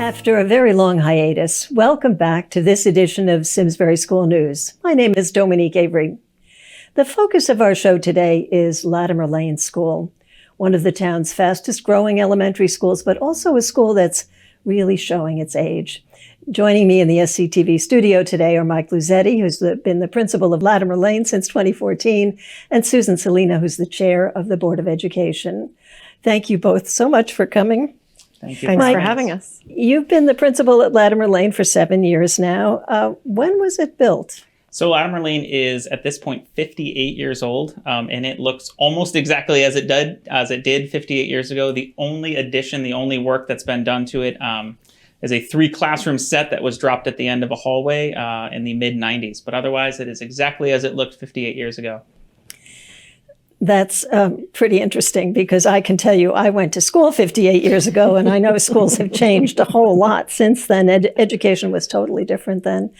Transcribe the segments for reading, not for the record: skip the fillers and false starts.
After a very long hiatus, welcome back to this edition of Simsbury School News. My name is Dominique Avery. The focus of our show today is Latimer Lane School, one of the town's fastest growing elementary schools, but also a school that's really showing its age. Joining me in the SCTV studio today are Mike Luzietti, who's been the principal of Latimer Lane since 2014, and Susan Salina, who's the chair of the Board of Education. Thank you both so much for coming. Thank you. Thanks for having us. You've been the principal at Latimer Lane for 7 years now. When was it built? So Latimer Lane is at this point 58 years old, and it looks almost exactly as it did 58 years ago. The only addition, the only work that's been done to it is a 3-classroom set that was dropped at the end of a hallway in the mid-90s. But otherwise, it is exactly as it looked 58 years ago. That's pretty interesting because I can tell you I went to school 58 years ago, and I know schools have changed a whole lot since then. Education was totally different then.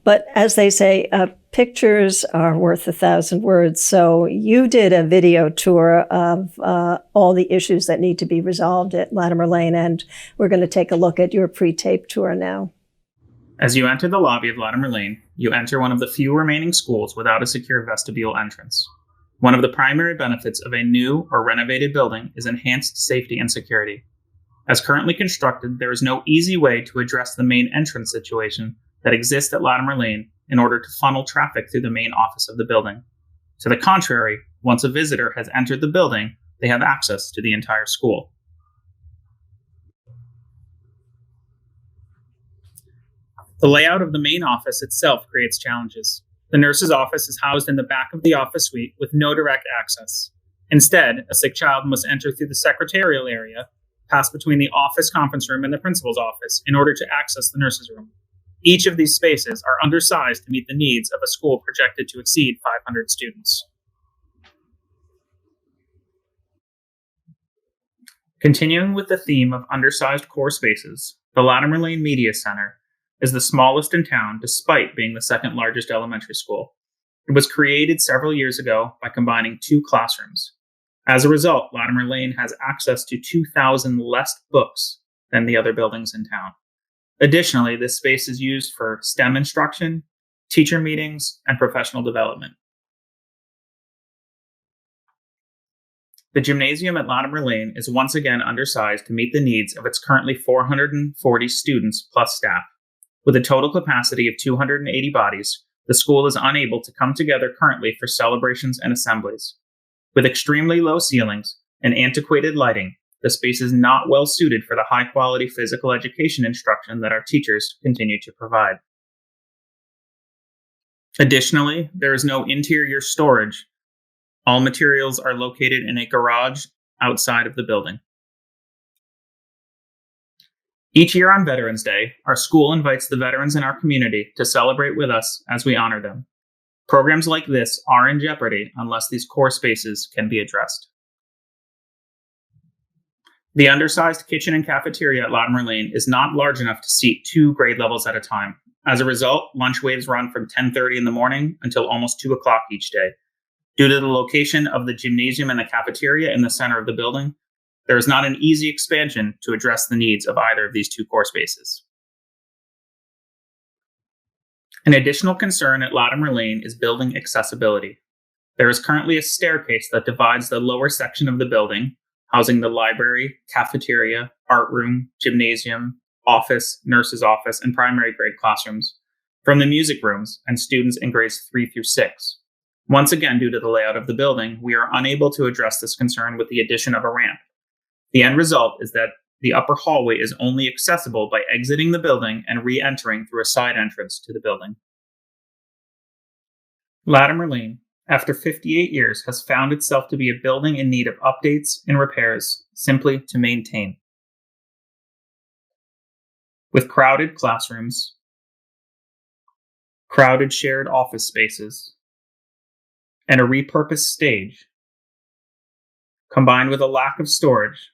But as they say, pictures are worth 1,000 words. So you did a video tour of all the issues that need to be resolved at Latimer Lane, and we're going to take a look at your pre-tape tour now. As you enter the lobby of Latimer Lane, you enter one of the few remaining schools without a secure vestibule entrance. One of the primary benefits of a new or renovated building is enhanced safety and security. As currently constructed, there is no easy way to address the main entrance situation that exists at Latimer Lane in order to funnel traffic through the main office of the building. To the contrary, once a visitor has entered the building, they have access to the entire school. The layout of the main office itself creates challenges. The nurse's office is housed in the back of the office suite with no direct access. Instead, a sick child must enter through the secretarial area, pass between the office conference room and the principal's office in order to access the nurse's room. Each of these spaces are undersized to meet the needs of a school projected to exceed 500 students. Continuing with the theme of undersized core spaces, the Latimer Lane Media Center is the smallest in town despite being the second largest elementary school. It was created several years ago by combining 2 classrooms. As a result, Latimer Lane has access to 2,000 less books than the other buildings in town. Additionally, this space is used for STEM instruction, teacher meetings, and professional development. The gymnasium at Latimer Lane is once again undersized to meet the needs of its currently 440 students plus staff. With a total capacity of 280 bodies, the school is unable to come together currently for celebrations and assemblies. With extremely low ceilings and antiquated lighting, the space is not well suited for the high-quality physical education instruction that our teachers continue to provide. Additionally, there is no interior storage. All materials are located in a garage outside of the building. Each year on Veterans Day, our school invites the veterans in our community to celebrate with us as we honor them. Programs like this are in jeopardy unless these core spaces can be addressed. The undersized kitchen and cafeteria at Latimer Lane is not large enough to seat 2 grade levels at a time. As a result, lunch waves run from 10:30 in the morning until almost 2 o'clock each day. Due to the location of the gymnasium and the cafeteria in the center of the building, there is not an easy expansion to address the needs of either of these 2 core spaces. An additional concern at Latimer Lane is building accessibility. There is currently a staircase that divides the lower section of the building, housing the library, cafeteria, art room, gymnasium, office, nurse's office, and primary grade classrooms, from the music rooms and students in grades 3 through 6. Once again, due to the layout of the building, we are unable to address this concern with the addition of a ramp. The end result is that the upper hallway is only accessible by exiting the building and re-entering through a side entrance to the building. Latimer Lane, after 58 years, has found itself to be a building in need of updates and repairs simply to maintain. With crowded classrooms, crowded shared office spaces, and a repurposed stage, combined with a lack of storage,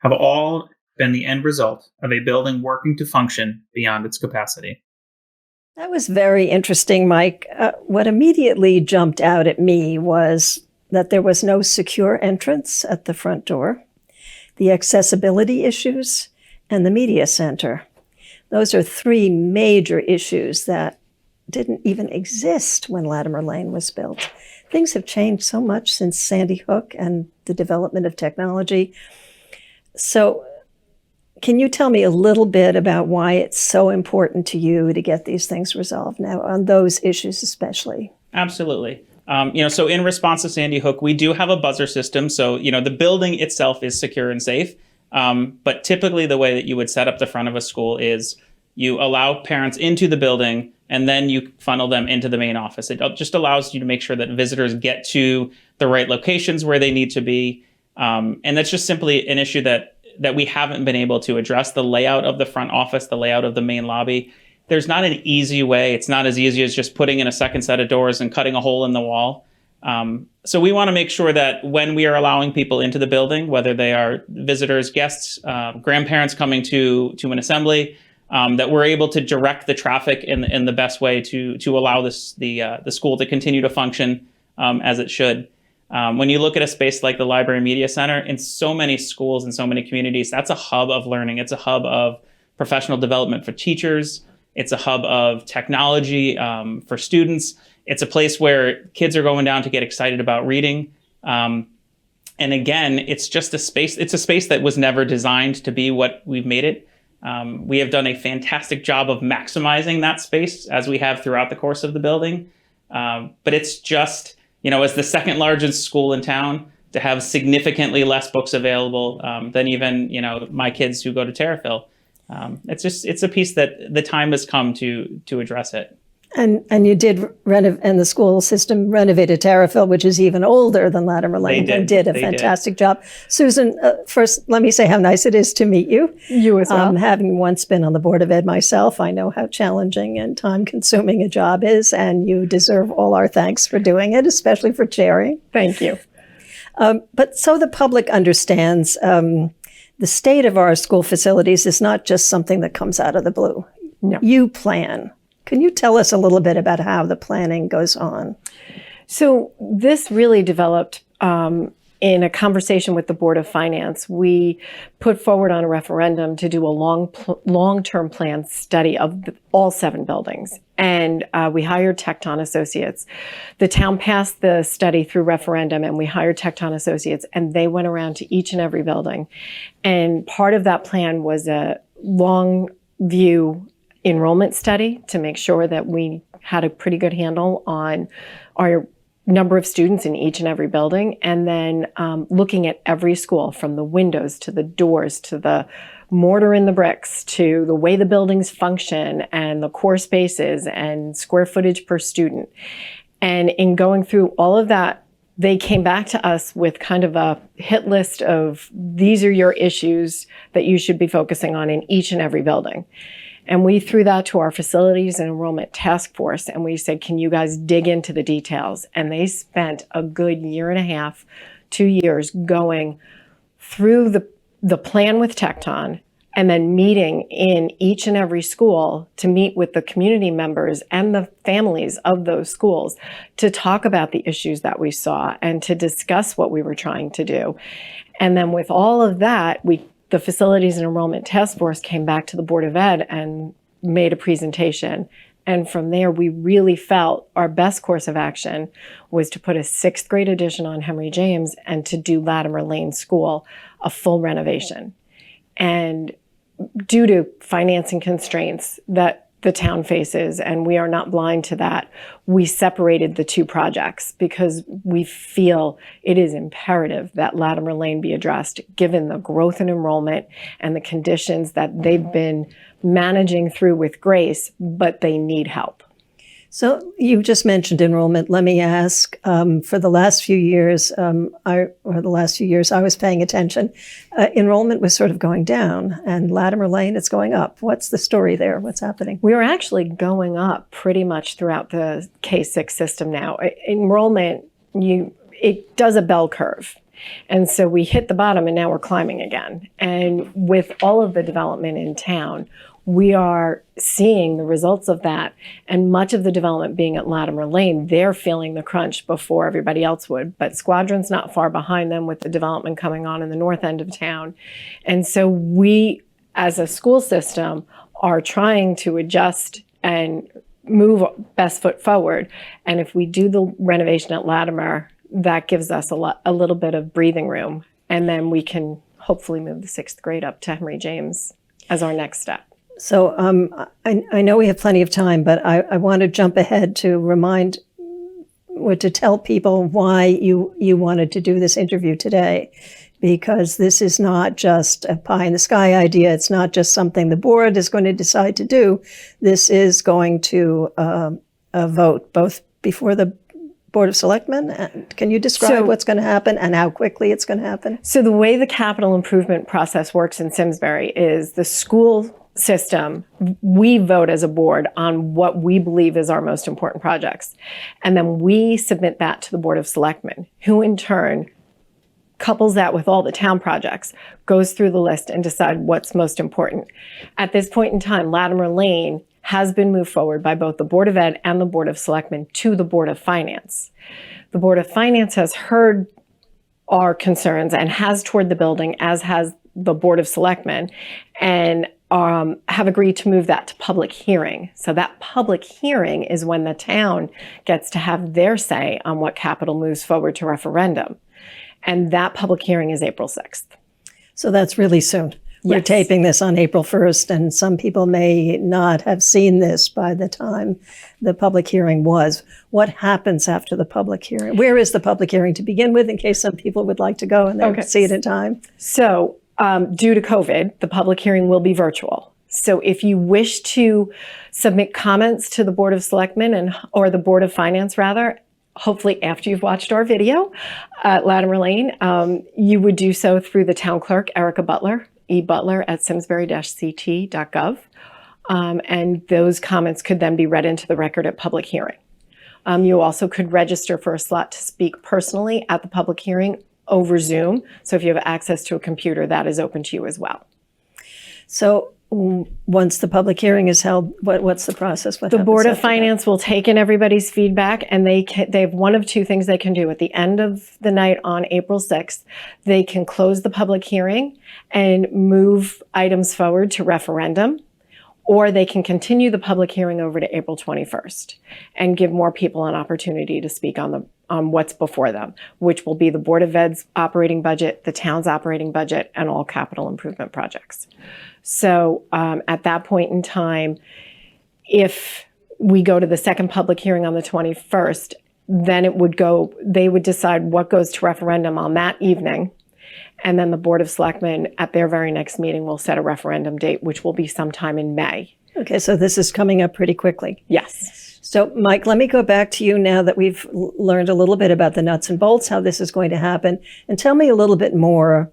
have all been the end result of a building working to function beyond its capacity. That was very interesting, Mike. What immediately jumped out at me was that there was no secure entrance at the front door, the accessibility issues, and the media center. Those are three major issues that didn't even exist when Latimer Lane was built. Things have changed so much since Sandy Hook and the development of technology. So can you tell me a little bit about why it's so important to you to get these things resolved now, on those issues especially? Absolutely. So in response to Sandy Hook, we do have a buzzer system. So, the building itself is secure and safe. But typically the way that you would set up the front of a school is you allow parents into the building and then you funnel them into the main office. It just allows you to make sure that visitors get to the right locations where they need to be. And that's just simply an issue that we haven't been able to address. The layout of the front office, the layout of the main lobby, there's not an easy way. It's not as easy as just putting in a second set of doors and cutting a hole in the wall. So we want to make sure that when we are allowing people into the building, whether they are visitors, guests, grandparents coming to an assembly, that we're able to direct the traffic in the best way to allow the school to continue to function as it should. When you look at a space like the Library Media Center, in so many schools and so many communities, that's a hub of learning. It's a hub of professional development for teachers. It's a hub of technology for students. It's a place where kids are going down to get excited about reading. And again, it's just a space. It's a space that was never designed to be what we've made it. We have done a fantastic job of maximizing that space as we have throughout the course of the building. But it's just, as the second largest school in town, to have significantly less books available than even, my kids who go to Terrafil. It's a piece that the time has come to address it. And you did and the school system renovated Terrafil, which is even older than Latimer Lane, and did a fantastic job. Susan, first, let me say how nice it is to meet you. You as well. Having once been on the Board of Ed myself, I know how challenging and time-consuming a job is, and you deserve all our thanks for doing it, especially for chairing. Thank you. But so the public understands, the state of our school facilities is not just something that comes out of the blue. No. You plan. Can you tell us a little bit about how the planning goes on? So this really developed in a conversation with the Board of Finance. We put forward on a referendum to do a long-term plan study of all 7 buildings. And we hired Tecton Associates. The town passed the study through referendum, and we hired Tecton Associates, and they went around to each and every building. And part of that plan was a long view enrollment study to make sure that we had a pretty good handle on our number of students in each and every building, and then looking at every school, from the windows to the doors to the mortar in the bricks to the way the buildings function and the core spaces and square footage per student. And in going through all of that, they came back to us with kind of a hit list of, these are your issues that you should be focusing on in each and every building. And we threw that to our facilities and enrollment task force, and we said, can you guys dig into the details? And they spent a good 1.5 to 2 years going through the plan with Tecton, and then meeting in each and every school to meet with the community members and the families of those schools to talk about the issues that we saw and to discuss what we were trying to do. And then with all of that, the Facilities and Enrollment Task Force came back to the Board of Ed and made a presentation. And from there, we really felt our best course of action was to put a 6th grade addition on Henry James and to do Latimer Lane School a full renovation. And due to financing constraints that the town faces, and we are not blind to that, we separated the 2 projects because we feel it is imperative that Latimer Lane be addressed, given the growth in enrollment and the conditions that they've been managing through with grace, but they need help. So you just mentioned enrollment. Let me ask, for the last few years, I was paying attention, enrollment was sort of going down, and Latimer Lane, it's going up. What's the story there? What's happening? We are actually going up pretty much throughout the K-6 system now. Enrollment, it does a bell curve. And so we hit the bottom and now we're climbing again. And with all of the development in town, we are seeing the results of that, and much of the development being at Latimer Lane, they're feeling the crunch before everybody else would. But Squadron's not far behind them with the development coming on in the north end of town. And so we as a school system, are trying to adjust and move best foot forward. And if we do the renovation at Latimer, that gives us a little bit of breathing room. And then we can hopefully move the 6th grade up to Henry James as our next step. So I know we have plenty of time, but I want to jump ahead to remind or to tell people why you wanted to do this interview today, because this is not just a pie in the sky idea. It's not just something the board is going to decide to do. This is going to a vote both before the Board of Selectmen. Can you describe what's going to happen and how quickly it's going to happen? So the way the capital improvement process works in Simsbury is the school system, we vote as a board on what we believe is our most important projects. And then we submit that to the Board of Selectmen, who in turn couples that with all the town projects, goes through the list and decide what's most important. At this point in time, Latimer Lane has been moved forward by both the Board of Ed and the Board of Selectmen to the Board of Finance. The Board of Finance has heard our concerns and has toured the building, as has the Board of Selectmen, and have agreed to move that to public hearing. So that public hearing is when the town gets to have their say on what capital moves forward to referendum. And that public hearing is April 6th. So that's really soon. We're taping this on April 1st, and some people may not have seen this by the time the public hearing was. What happens after the public hearing? Where is the public hearing to begin with, in case some people would like to go and they see it in time? So due to COVID, the public hearing will be virtual. So if you wish to submit comments to the Board of Selectmen or the Board of Finance, rather, hopefully after you've watched our video at Latimer Lane, you would do so through the town clerk, Erica Butler, ebutler@simsbury-ct.gov. And those comments could then be read into the record at public hearing. You also could register for a slot to speak personally at the public hearing over Zoom. So if you have access to a computer, that is open to you as well. So once the public hearing is held, what's the process? The Board of Finance will take in everybody's feedback, and they have one of two things they can do. At the end of the night on April 6th, they can close the public hearing and move items forward to referendum, or they can continue the public hearing over to April 21st and give more people an opportunity to speak on what's before them, which will be the Board of Ed's operating budget, the town's operating budget, and all capital improvement projects. So at that point in time, if we go to the second public hearing on the 21st, then they would decide what goes to referendum on that evening. And then the Board of Selectmen at their very next meeting will set a referendum date, which will be sometime in May. Okay, so this is coming up pretty quickly. Yes. So Mike, let me go back to you now that we've learned a little bit about the nuts and bolts, how this is going to happen, and tell me a little bit more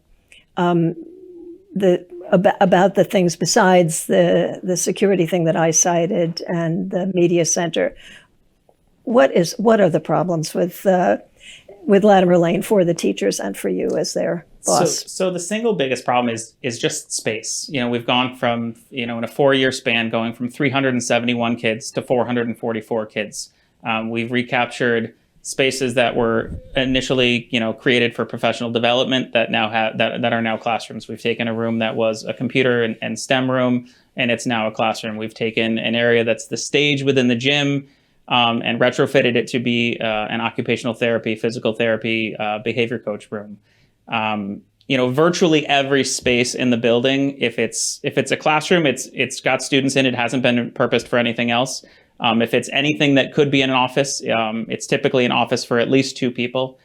about the things besides the security thing that I cited and the media center. What are the problems with Latimer Lane for the teachers and for you as their boss? So the single biggest problem is just space. We've gone from, in a 4-year span, going from 371 kids to 444 kids. We've recaptured spaces that were initially, created for professional development that now that are now classrooms. We've taken a room that was a computer and STEM room, and it's now a classroom. We've taken an area that's the stage within the gym and retrofitted it to be an occupational therapy, physical therapy, behavior coach room. Virtually every space in the building, if it's a classroom, it's got students in it, hasn't been purposed for anything else. If it's anything that could be in an office, it's typically an office for at least 2 people.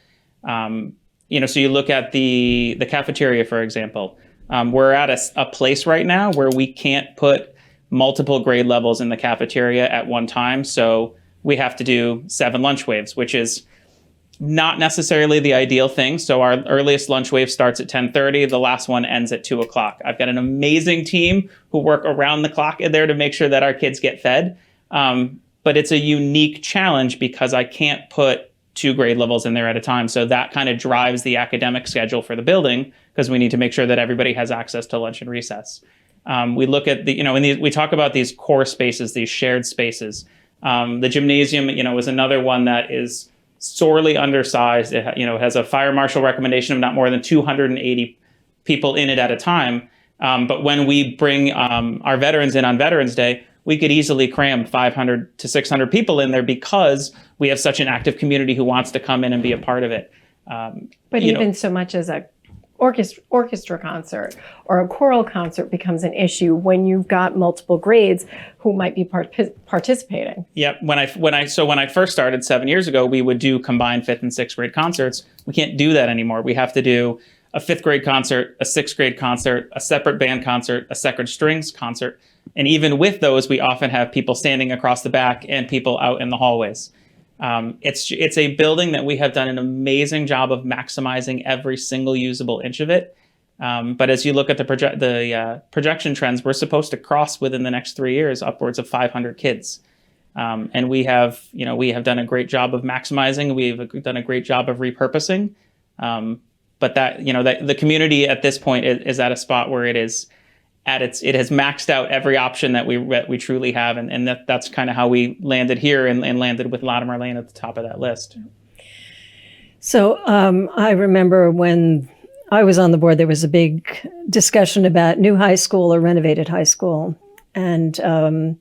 So you look at the cafeteria, for example. We're at a place right now where we can't put multiple grade levels in the cafeteria at one time. So we have to do 7 lunch waves, which is not necessarily the ideal thing. So our earliest lunch wave starts at 10:30. The last one ends at 2 o'clock. I've got an amazing team who work around the clock in there to make sure that our kids get fed. But it's a unique challenge because I can't put 2 grade levels in there at a time. So that kind of drives the academic schedule for the building because we need to make sure that everybody has access to lunch and recess. We look at we talk about these core spaces, these shared spaces. The gymnasium, is another one that is sorely undersized. It has a fire marshal recommendation of not more than 280 people in it at a time. But when we bring our veterans in on Veterans Day, we could easily cram 500 to 600 people in there because we have such an active community who wants to come in and be a part of it. But even so much as a orchestra concert or a choral concert becomes an issue when you've got multiple grades who might be participating. Yep. When I first started 7 years ago, we would do combined 5th and 6th grade concerts. We can't do that anymore. We have to do a 5th grade concert, a 6th grade concert, a separate band concert, a separate strings concert. And even with those, we often have people standing across the back and people out in the hallways. It's a building that we have done an amazing job of maximizing every single usable inch of it. But as you look at the projection trends, we're supposed to cross within the next 3 years upwards of 500 kids. And we have done a great job of maximizing. We've done a great job of repurposing. But that the community at this point is at a spot where it has maxed out every option that we truly have, and that's kind of how we landed here and landed with Latimer Lane at the top of that list. So I remember when I was on the board, there was a big discussion about new high school or renovated high school, and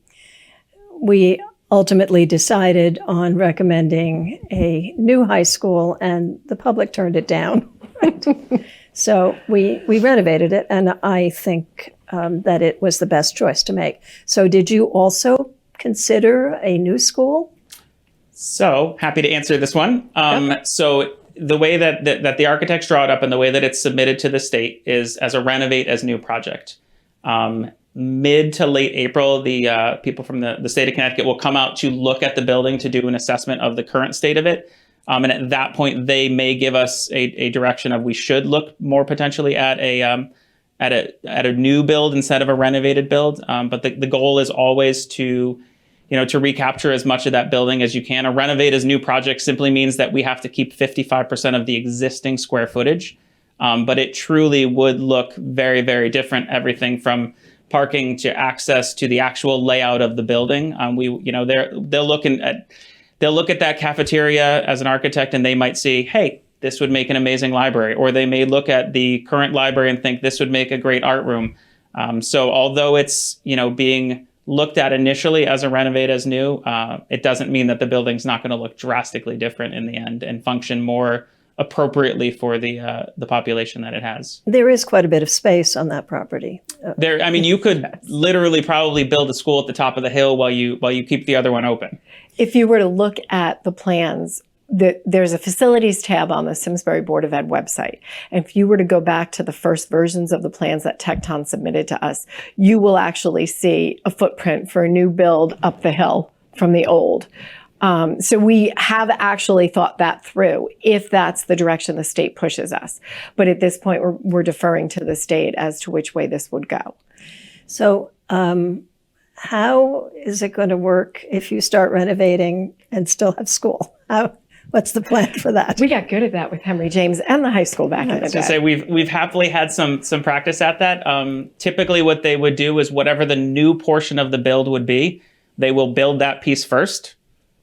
we ultimately decided on recommending a new high school, and the public turned it down. So we renovated it, and I think that it was the best choice to make. So did you also consider a new school? So happy to answer this one. Yep. So the way that the architects draw it up and the way that it's submitted to the state is as a renovate as new project. Mid to late April, the people from the state of Connecticut will come out to look at the building to do an assessment of the current state of it. And at that point, they may give us a direction of we should look more potentially at a new build instead of a renovated build. But the goal is always to recapture as much of that building as you can. A renovate as new project simply means that we have to keep 55% of the existing square footage. But it truly would look very, very different. Everything from parking to access to the actual layout of the building. They'll look at that cafeteria as an architect and they might see, hey, this would make an amazing library. Or they may look at the current library and think this would make a great art room. So although it's, being looked at initially as a renovate as new, it doesn't mean that the building's not going to look drastically different in the end and function more appropriately for the population that it has. There is quite a bit of space on that property. You could literally probably build a school at the top of the hill while you keep the other one open. If you were to look at the plans, there's a facilities tab on the Simsbury Board of Ed website. And if you were to go back to the first versions of the plans that Tecton submitted to us, you will actually see a footprint for a new build up the hill from the old. So we have actually thought that through if that's the direction the state pushes us. But at this point, we're deferring to the state as to which way this would go. So how is it going to work if you start renovating and still have school? What's the plan for that? We got good at that with Henry James and the high school back in the day. I was going to say we've happily had some practice at that. Typically what they would do is whatever the new portion of the build would be, they will build that piece first.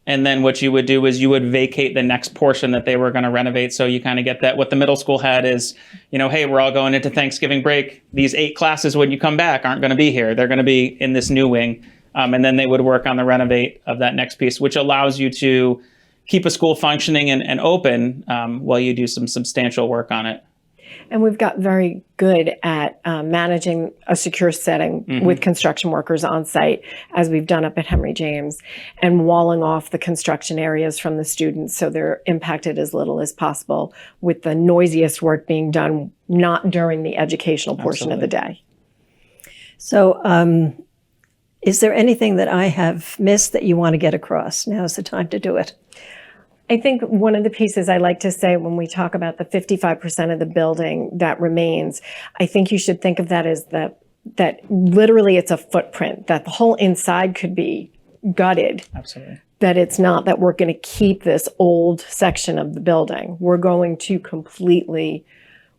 And then what you would do is you would vacate the next portion that they were going to renovate. So you kind of get that. What the middle school had is, hey, we're all going into Thanksgiving break. These 8 classes when you come back aren't going to be here. They're going to be in this new wing. And then they would work on the renovate of that next piece, which allows you to keep a school functioning and open while you do some substantial work on it. And we've got very good at managing a secure setting with construction workers on site, as we've done up at Henry James, and walling off the construction areas from the students so they're impacted as little as possible, with the noisiest work being done not during the educational portion of the day. So is there anything that I have missed that you want to get across? Now's the time to do it. I think one of the pieces I like to say when we talk about the 55% of the building that remains, I think you should think of that as that literally it's a footprint, that the whole inside could be gutted. Absolutely. That it's not that we're going to keep this old section of the building. We're going to completely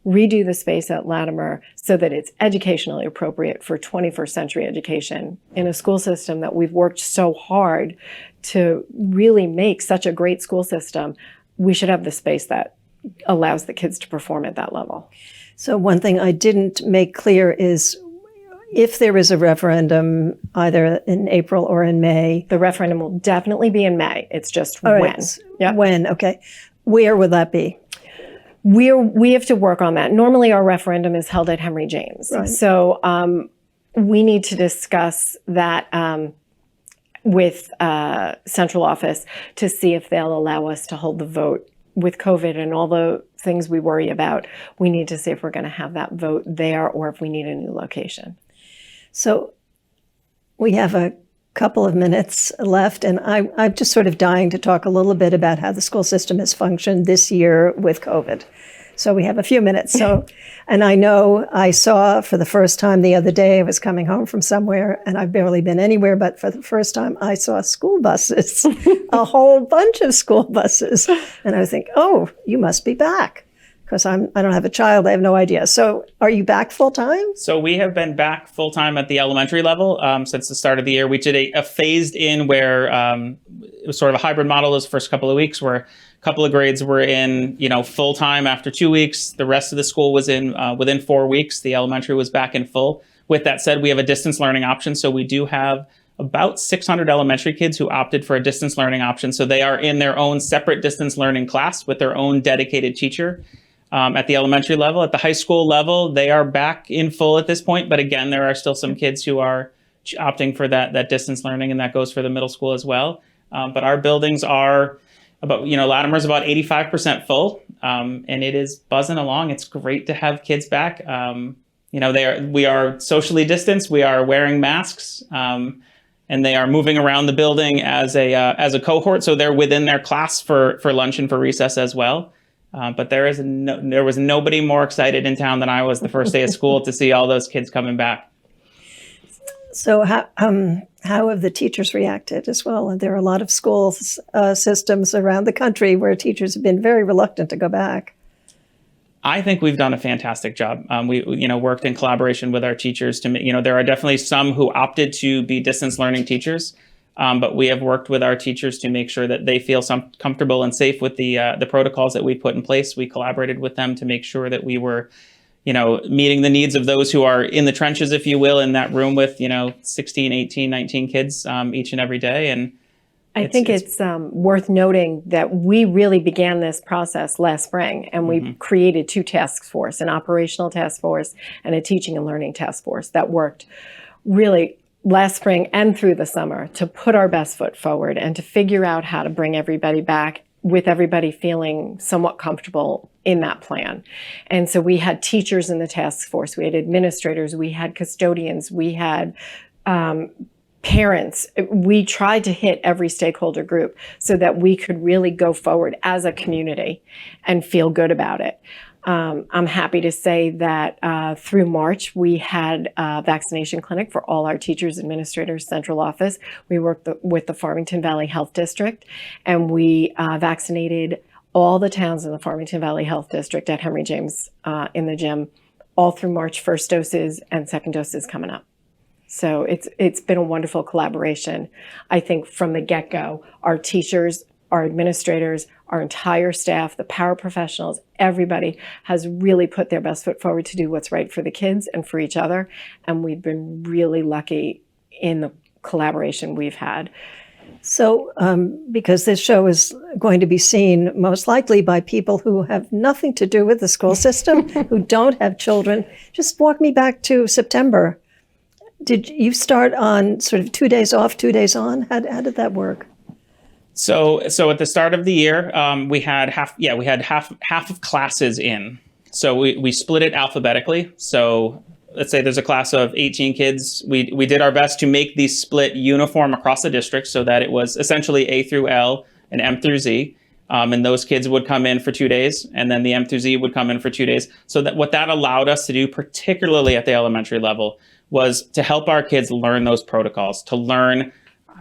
redo the space at Latimer so that it's educationally appropriate for 21st century education in a school system that we've worked so hard to really make such a great school system. We should have the space that allows the kids to perform at that level. So one thing I didn't make clear is if there is a referendum, either in April or in May. The referendum will definitely be in May. It's just All when. right. Yep. When, okay. Where will that be? We have to work on that. Normally our referendum is held at Henry James. Right. So we need to discuss that with central office to see if they'll allow us to hold the vote. With COVID and all the things we worry about, we need to see if we're going to have that vote there or if we need a new location. So we have a couple of minutes left, and I'm just sort of dying to talk a little bit about how the school system has functioned this year with COVID. So we have a few minutes. So, and I know I saw for the first time the other day, I was coming home from somewhere, and I've barely been anywhere, but for the first time I saw school buses, a whole bunch of school buses. And I was thinking, oh, you must be back. Because I don't have a child, I have no idea. So are you back full time? So we have been back full time at the elementary level since the start of the year. We did a phased in where it was sort of a hybrid model those first couple of weeks, where a couple of grades were in, full time after 2 weeks. The rest of the school was in within 4 weeks. The elementary was back in full. With that said, we have a distance learning option. So we do have about 600 elementary kids who opted for a distance learning option. So they are in their own separate distance learning class with their own dedicated teacher. At the elementary level. At the high school level, they are back in full at this point. But again, there are still some kids who are opting for that distance learning, and that goes for the middle school as well. But our buildings are about, Latimer's about 85% full, and it is buzzing along. It's great to have kids back. We are socially distanced. We are wearing masks, and they are moving around the building as a cohort. So they're within their class for lunch and for recess as well. But there was nobody more excited in town than I was the first day of school to see all those kids coming back. So how have the teachers reacted as well? And there are a lot of school systems around the country where teachers have been very reluctant to go back. I think we've done a fantastic job. We worked in collaboration with our teachers to there are definitely some who opted to be distance learning teachers. But we have worked with our teachers to make sure that they feel comfortable and safe with the protocols that we put in place. We collaborated with them to make sure that we were, meeting the needs of those who are in the trenches, if you will, in that room with, 16, 18, 19 kids each and every day. And I think it's worth noting that we really began this process last spring, and we created 2 task forces, an operational task force and a teaching and learning task force that worked really last spring and through the summer to put our best foot forward and to figure out how to bring everybody back with everybody feeling somewhat comfortable in that plan. And so we had teachers in the task force, we had administrators, we had custodians, we had parents. We tried to hit every stakeholder group so that we could really go forward as a community and feel good about it. I'm happy to say that through March, we had a vaccination clinic for all our teachers, administrators, central office. We worked with the Farmington Valley Health District, and we vaccinated all the towns in the Farmington Valley Health District at Henry James in the gym, all through March, first doses and second doses coming up. So it's been a wonderful collaboration. I think from the get-go, our teachers, our administrators, our entire staff, the paraprofessionals, everybody has really put their best foot forward to do what's right for the kids and for each other. And we've been really lucky in the collaboration we've had. So, because this show is going to be seen most likely by people who have nothing to do with the school system, who don't have children, just walk me back to September. Did you start on sort of 2 days off, 2 days on? How did that work? So at the start of the year, we had half of classes in. So we split it alphabetically. So let's say there's a class of 18 kids. We did our best to make these split uniform across the district so that it was essentially A through L and M through Z. And those kids would come in for 2 days, and then the M through Z would come in for 2 days. So that what that allowed us to do, particularly at the elementary level, was to help our kids learn those protocols, to learn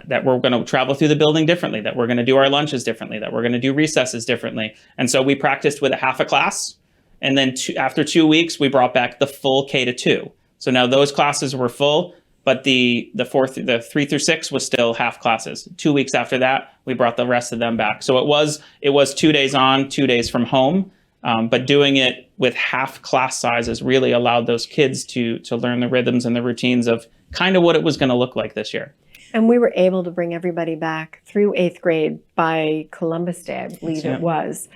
that we're going to travel through the building differently, that we're going to do our lunches differently, that we're going to do recesses differently. And so we practiced with a half a class. And then after 2 weeks, we brought back the full K-2. So now those classes were full, but the 3 through 6 was still half classes. 2 weeks after that, we brought the rest of them back. So it was 2 days on, 2 days from home, but doing it with half class sizes really allowed those kids to learn the rhythms and the routines of kind of what it was going to look like this year. And we were able to bring everybody back through 8th grade by Columbus Day, I believe it was.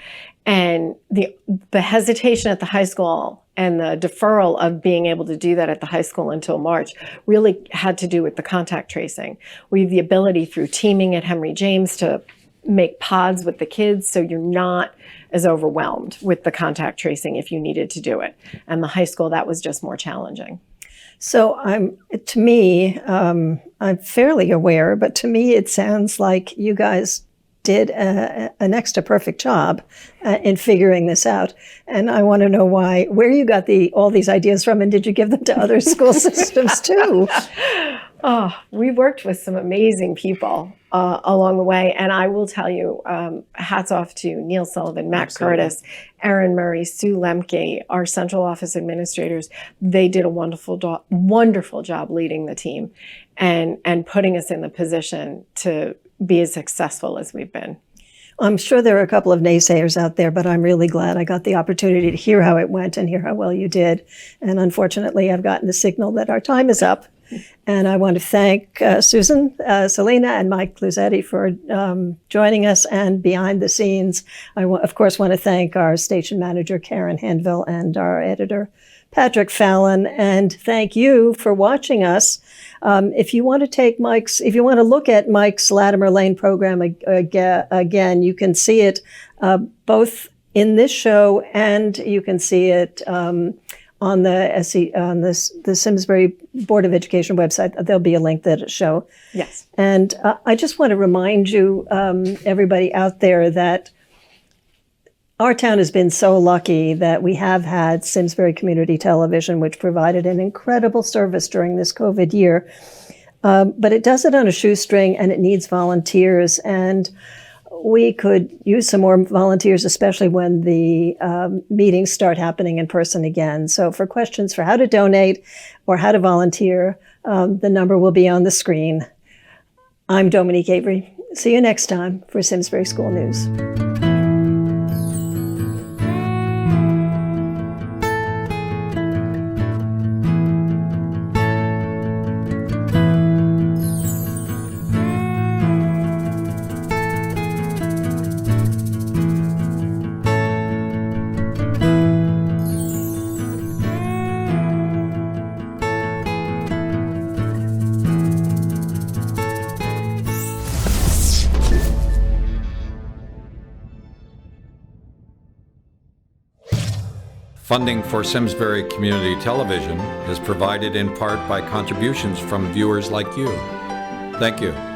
And the hesitation at the high school and the deferral of being able to do that at the high school until March really had to do with the contact tracing. We have the ability through teaming at Henry James to make pods with the kids so you're not as overwhelmed with the contact tracing if you needed to do it. And the high school, that was just more challenging. So I'm fairly aware, but to me it sounds like you guys did a next to perfect job in figuring this out. And I want to know where you got all these ideas from, and did you give them to other school systems too? Oh, we worked with some amazing people along the way. And I will tell you, hats off to Neil Sullivan, Matt Curtis, Aaron Murray, Sue Lemke, our central office administrators. They did a wonderful job leading the team and putting us in the position to be as successful as we've been. I'm sure there are a couple of naysayers out there, but I'm really glad I got the opportunity to hear how it went and hear how well you did. And unfortunately, I've gotten the signal that our time is up. And I want to thank Susan, Salina, and Mike Luzietti for joining us. And behind the scenes, I, of course, want to thank our station manager, Karen Hanville, and our editor, Patrick Fallon. And thank you for watching us. If you want to look at Mike's Latimer Lane program again, you can see it both in this show, and you can see it on the Simsbury Board of Education website. There'll be a link that'll show. Yes. And I just want to remind you, everybody out there, that our town has been so lucky that we have had Simsbury Community Television, which provided an incredible service during this COVID year. But it does it on a shoestring, and it needs volunteers. And we could use some more volunteers, especially when the meetings start happening in person again. So for questions for how to donate or how to volunteer, the number will be on the screen. I'm Dominique Avery. See you next time for Simsbury School News. Funding for Simsbury Community Television is provided in part by contributions from viewers like you. Thank you.